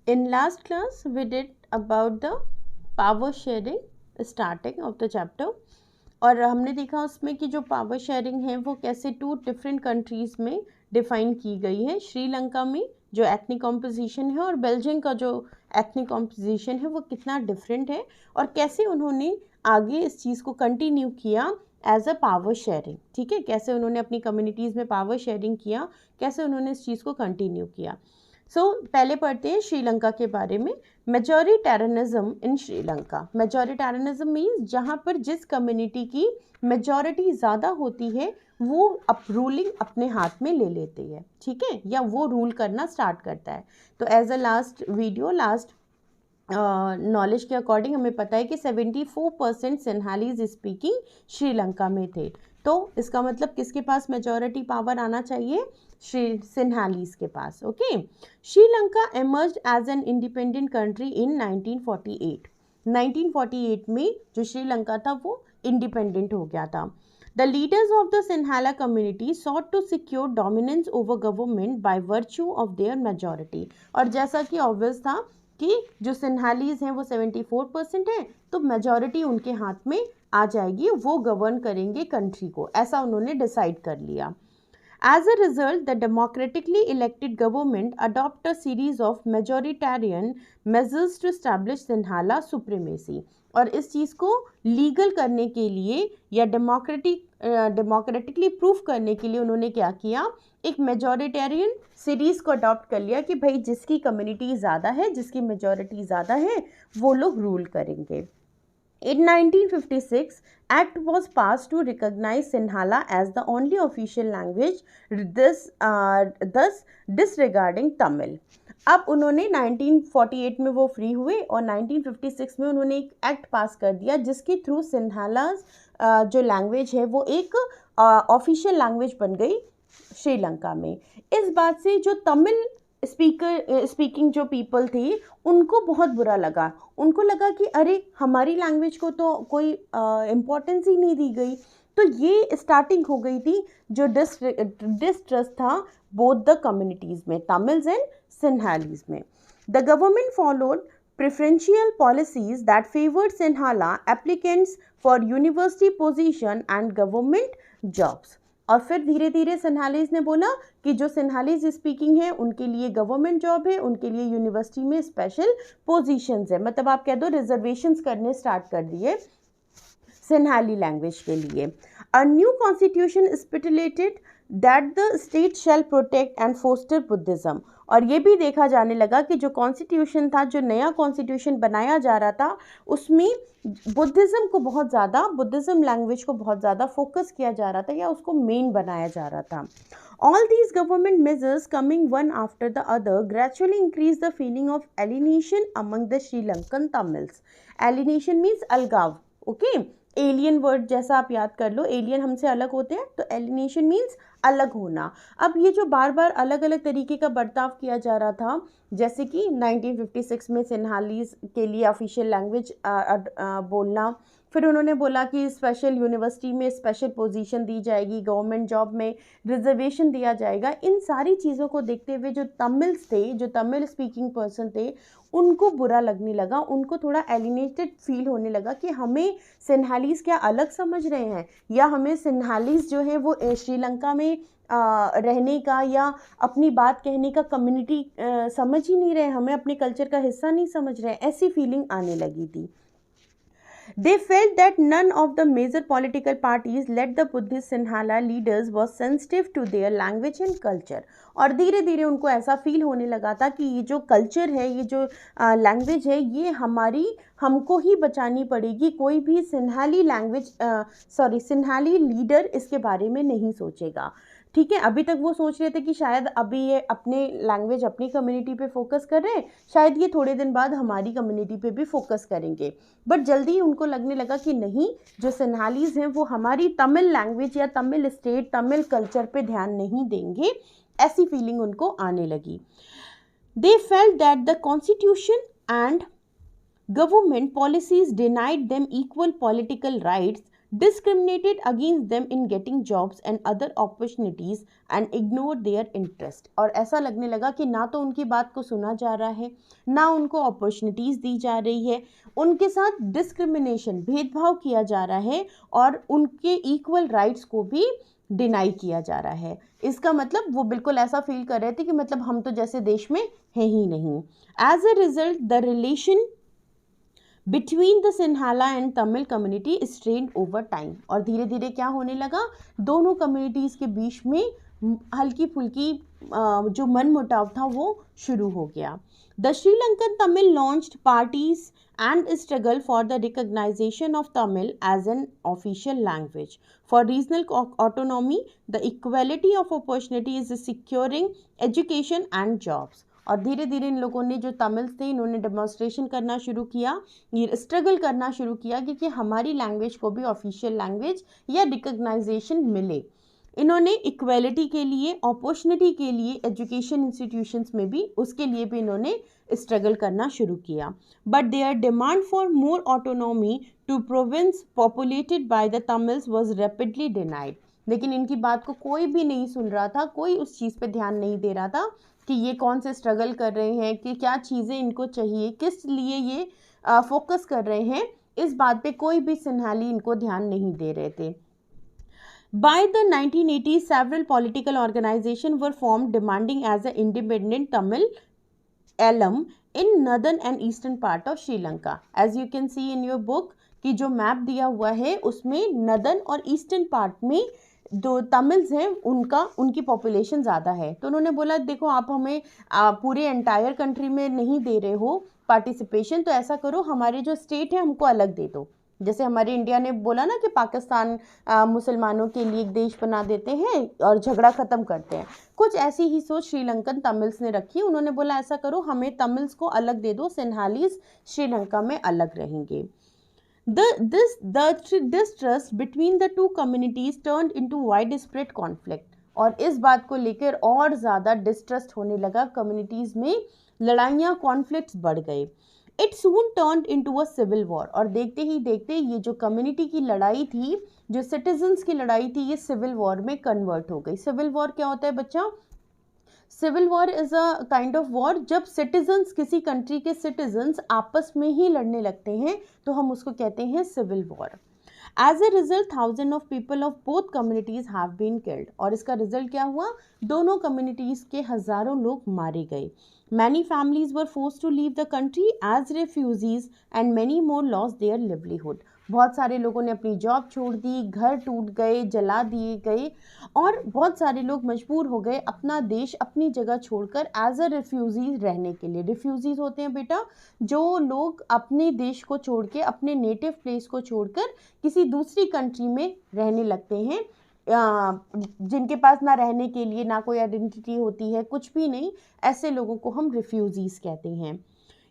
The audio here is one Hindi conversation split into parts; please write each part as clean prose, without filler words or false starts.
In last class, we did about the power sharing starting of the chapter. और हमने देखा उसमें कि जो पावर शेयरिंग है वो कैसे टू डिफरेंट कंट्रीज़ में डिफाइन की गई है। श्रीलंका में जो एथनिक कॉम्पोजिशन है और बेल्जियम का जो एथनिक कॉम्पोजिशन है वो कितना डिफरेंट है और कैसे उन्होंने आगे इस चीज़ को कंटिन्यू किया एज अ पावर शेयरिंग। ठीक है, कैसे उन्होंने अपनी कम्युनिटीज़ में पावर शेयरिंग किया, कैसे उन्होंने इस चीज़ को कंटिन्यू किया। पहले पढ़ते हैं श्रीलंका के बारे में। मेजॉरिटेरियनिज्म इन श्रीलंका। मेजॉरिटेरियनिज्म मीन्स जहाँ पर जिस कम्युनिटी की मेजॉरिटी ज़्यादा होती है वो रूलिंग अपने हाथ में ले लेती है, ठीक है, या वो रूल करना स्टार्ट करता है। तो as a last video, last knowledge के अकॉर्डिंग हमें पता है कि 74% सिन्हालीज स्पीकिंग श्रीलंका में थे। तो इसका मतलब किसके पास मेजॉरिटी पावर आना चाहिए? सिन्हालीज के पास। Okay, Sri Lanka emerged as an independent country in 1948। 1948 में जो श्रीलंका था वो इंडिपेंडेंट हो गया था। The leaders of the Sinhala community sought to secure dominance over government by virtue of their majority। और जैसा कि ऑब्वियस था कि जो सिन्हालीज हैं वो 74% हैं, तो मेजॉरिटी उनके हाथ में आ जाएगी, वो गवर्न करेंगे कंट्री को, ऐसा उन्होंने डिसाइड कर लिया। As a result, the democratically elected government adopt a series of majoritarian measures to establish Sinhala supremacy। और इस चीज़ को लीगल करने के लिए या डेमोक्रेटिकली प्रूफ करने के लिए उन्होंने क्या किया? एक मेजॉरिटेरियन सीरीज़ को अडॉप्ट कर लिया कि भाई जिसकी कम्युनिटी ज़्यादा है, जिसकी मेजॉरिटी ज़्यादा है, वो लोग रूल करेंगे। In 1956, Act was passed to recognize Sinhala as the only official language, thus disregarding Tamil। अब उन्होंने 1948 में वो फ्री हुए और 1956 में उन्होंने एक एक्ट पास कर दिया जिसके थ्रू सिन्हाला जो लैंग्वेज है वो एक ऑफिशियल लैंग्वेज बन गई श्रीलंका में। इस बात से जो तमिल स्पीकिंग जो पीपल थी उनको बहुत बुरा लगा। उनको लगा कि अरे हमारी लैंग्वेज को तो कोई इम्पोर्टेंस ही नहीं दी गई। तो ये स्टार्टिंग हो गई थी जो डिस्ट्रस्ट था बोथ द कम्युनिटीज़ में, तमिल्स एंड सिन्हालीज में। The government followed preferential policies that favored Sinhala applicants for university position and government jobs। और फिर धीरे धीरे सिन्हालीज ने बोला कि जो सिन्हालीज स्पीकिंग है उनके लिए गवर्नमेंट जॉब है, उनके लिए यूनिवर्सिटी में स्पेशल पोजीशंस है, मतलब आप कह दो रिजर्वेशंस करने स्टार्ट कर दिए सिन्हाली लैंग्वेज के लिए। A new constitution stipulated that the state shall protect and foster Buddhism. और ये भी देखा जाने लगा कि जो कॉन्स्टिट्यूशन था, जो नया कॉन्स्टिट्यूशन बनाया जा रहा था, उसमें बुद्धिज़्म को बहुत ज़्यादा, बुद्धिज़्म लैंग्वेज को बहुत ज़्यादा फोकस किया जा रहा था या उसको मेन बनाया जा रहा था। All these government measures coming one after the other gradually increase the feeling of alienation among the Sri Lankan Tamils। Alienation means अलगाव, ओके, एलियन वर्ड जैसा आप याद कर लो, एलियन हमसे अलग होते हैं, तो एलिनेशन मीन्स अलग होना। अब ये जो बार बार अलग अलग तरीके का बर्ताव किया जा रहा था, जैसे कि 1956 में सिन्हालीज के लिए ऑफिशियल लैंग्वेज बोलना, फिर उन्होंने बोला कि स्पेशल यूनिवर्सिटी में स्पेशल पोजीशन दी जाएगी, गवर्नमेंट जॉब में रिजर्वेशन दिया जाएगा। इन सारी चीज़ों को देखते हुए जो तमिल्स थे, जो तमिल स्पीकिंग पर्सन थे, उनको बुरा लगने लगा, उनको थोड़ा एलिनेटेड फील होने लगा कि हमें सिन्हालीज क्या अलग समझ रहे हैं, या हमें सिन्हालीज जो है वो श्रीलंका में रहने का या अपनी बात कहने का कम्युनिटी समझ ही नहीं रहे, हमें अपने कल्चर का हिस्सा नहीं समझ रहे, ऐसी फीलिंग आने लगी थी। They felt that none of the major political parties led the Buddhist Sinhala leaders was sensitive to their language and culture। और धीरे धीरे उनको ऐसा फील होने लगा था कि ये जो कल्चर है, ये जो लैंग्वेज है, ये हमको ही बचानी पड़ेगी, कोई भी सिन्हाली सिन्हाली लीडर इसके बारे में नहीं सोचेगा। ठीक है, अभी तक वो सोच रहे थे कि शायद अभी ये अपने लैंग्वेज, अपनी कम्युनिटी पे फोकस कर रहे हैं, शायद ये थोड़े दिन बाद हमारी कम्युनिटी पे भी फोकस करेंगे, बट जल्दी उनको लगने लगा कि नहीं, जो सिन्हालीज हैं वो हमारी तमिल लैंग्वेज या तमिल स्टेट, तमिल कल्चर पे ध्यान नहीं देंगे, ऐसी फीलिंग उनको आने लगी। They felt that the constitution and government policies denied them equal political rights, discriminated against them in getting jobs and other opportunities and ignored their interest। और ऐसा लगने लगा कि ना तो उनकी बात को सुना जा रहा है, ना उनको अपॉर्चुनिटीज़ दी जा रही है, उनके साथ डिस्क्रिमिनेशन, भेदभाव किया जा रहा है और उनके इक्वल राइट्स को भी डिनाई किया जा रहा है। इसका मतलब वो बिल्कुल ऐसा फील कर रहे थे कि मतलब हम तो जैसे देश में है ही नहीं। As a result the relation between the Sinhala and Tamil community strained over time. और धीरे धीरे क्या होने लगा, दोनों कम्युनिटीज़ के बीच में हल्की फुल्की जो मन मुटाव था वो शुरू हो गया। The Sri Lankan Tamil launched parties and struggle for the recognition of Tamil as an official language. For regional autonomy, the equality of opportunity is securing education and jobs. और धीरे धीरे इन लोगों ने, जो तमिल्स थे, इन्होंने डेमोन्स्ट्रेशन करना शुरू किया, ये स्ट्रगल करना शुरू किया कि हमारी लैंग्वेज को भी ऑफिशियल लैंग्वेज या रिकग्नाइजेशन मिले। इन्होंने इक्वेलिटी के लिए, अपॉर्चुनिटी के लिए, एजुकेशन इंस्टीट्यूशंस में भी, उसके लिए भी इन्होंने स्ट्रगल करना शुरू किया। But their demand for more autonomy to province populated by the Tamils was rapidly denied. लेकिन इनकी बात को कोई भी नहीं सुन रहा था, कोई उस चीज़ पे ध्यान नहीं दे रहा था कि ये कौन से स्ट्रगल कर रहे हैं, कि क्या चीज़ें इनको चाहिए, किस लिए ये फोकस कर रहे हैं, इस बात पे कोई भी सिन्हाली इनको ध्यान नहीं दे रहे थे। By the 1980s, several political organizations were formed demanding as an independent Tamil alum in northern and eastern part of Sri Lanka. As you can see in your book, कि जो मैप दिया हुआ है उसमें नदर्न और ईस्टर्न पार्ट में जो तमिल्स हैं उनकी पॉपुलेशन ज़्यादा है। तो उन्होंने बोला देखो आप हमें पूरे एंटायर कंट्री में नहीं दे रहे हो पार्टिसिपेशन, तो ऐसा करो हमारे जो स्टेट है हमको अलग दे दो। जैसे हमारे इंडिया ने बोला ना कि पाकिस्तान मुसलमानों के लिए एक देश बना देते हैं और झगड़ा ख़त्म करते हैं, कुछ ऐसी ही सोच श्रीलंकन तमिल्स ने रखी। उन्होंने बोला ऐसा करो हमें तमिल्स को अलग दे दो, सिन्हालीस श्रीलंका में अलग रहेंगे। This distrust between the two communities turned into widespread conflict। और इस बात को लेकर और ज़्यादा डिस्ट्रस्ट होने लगा, कम्युनिटीज़ में लड़ाइयाँ, कॉन्फ्लिक्ट्स बढ़ गए। It soon turned into a civil war. और देखते ही देखते ये जो कम्युनिटी की लड़ाई थी, जो सिटीजन्स की लड़ाई थी, ये सिविल वॉर में कन्वर्ट हो गई। सिविल वॉर क्या होता है बच्चा? Civil war is a kind of war जब सिटीजन्स, किसी कंट्री के सिटीजन्स आपस में ही लड़ने लगते हैं, तो हम उसको कहते हैं civil war. As a result thousand of people of both communities have been killed. और इसका रिजल्ट क्या हुआ? दोनों कम्युनिटीज़ के हज़ारों लोग मारे गए। Many families were forced to leave the country as refugees and many more lost their livelihood. बहुत सारे लोगों ने अपनी जॉब छोड़ दी, घर टूट गए, जला दिए गए, और बहुत सारे लोग मजबूर हो गए अपना देश, अपनी जगह छोड़कर एज अ रेफ्यूजीज रहने के लिए। रेफ्यूजीज होते हैं बेटा जो लोग अपने देश को छोड़ के, अपने नेटिव प्लेस को छोड़कर किसी दूसरी कंट्री में रहने लगते हैं, जिनके पास ना रहने के लिए ना कोई आइडेंटिटी होती है, कुछ भी नहीं, ऐसे लोगों को हम रिफ्यूजीज कहते हैं।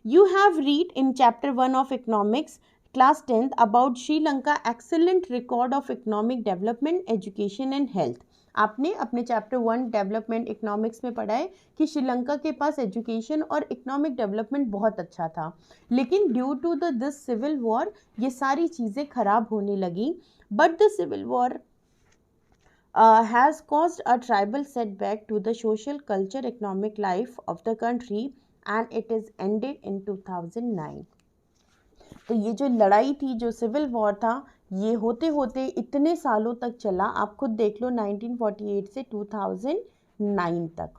You have read in chapter 1 of economics class 10th about Sri Lanka excellent record of economic development, education and health. आपने अपने चैप्टर 1 डेवलपमेंट इकोनॉमिक्स में पढ़ा है कि श्रीलंका के पास एजुकेशन और इकोनॉमिक डेवलपमेंट बहुत अच्छा था, लेकिन due to this civil war ये सारी चीज़ें खराब होने लगी। But the civil war has caused a tribal setback to the social, culture, economic life of the country and it is ended in 2009। तो ये जो लड़ाई थी, जो सिविल वॉर था, ये होते होते इतने सालों तक चला, आप खुद देख लो 1948 से 2009 तक।